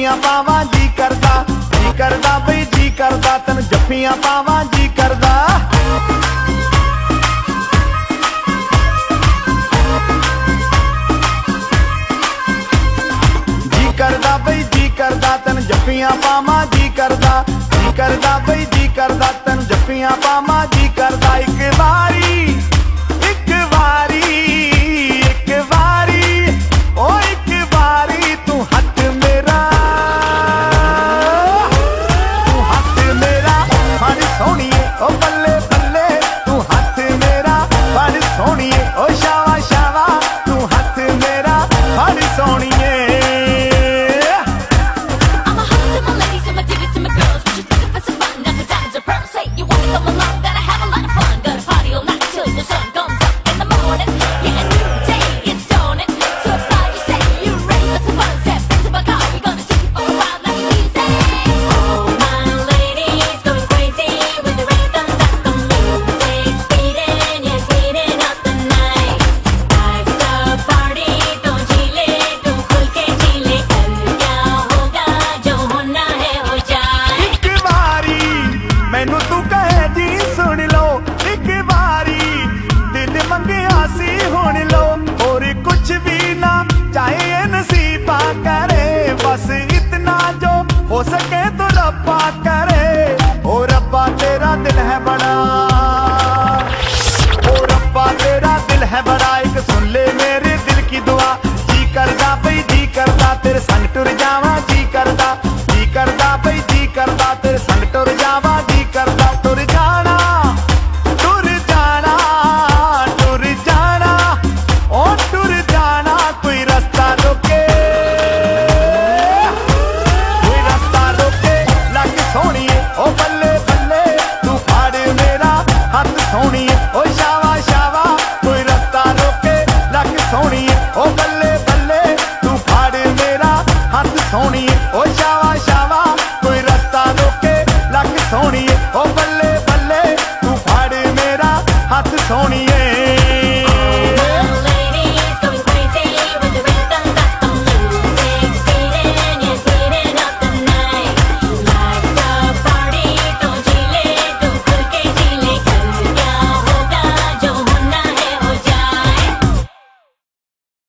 जफ्फियां पावां जी करदा बई जी करदा तैनूं जफ्फियां पावां जी करदा। जी करदा बई जी करदा तैनूं जफ्फियां पावां जी करदा बई जी करदा तैनूं जफ्फियां पावां जी करदा। एक बारी ओ एक बारी तू हाथ मेरा फड़ सोहणीए ओ बल्ले बल्ले तू हाथ मेरा फड़ सोहणीए ओ शावा शावा तू हाथ मेरा फड़ सोहणीए। बस इतना जो हो सके तो रब्बा करे। ओ रब्बा तेरा दिल है बड़ा, ओ रब्बा तेरा दिल है बड़ा, एक सुन ले मेरे दिल की दुआ। जी करदा बई जी करदा तेरे संग टुर जावा जी करदा बई जी करदा तेरे संग टुर जावा जी करदा। टुर जाना ओ टुर जाना कोई रास्ता रोके ओ बल्ले बल्ले तू फाड़ मेरा हाथ सोहणीए।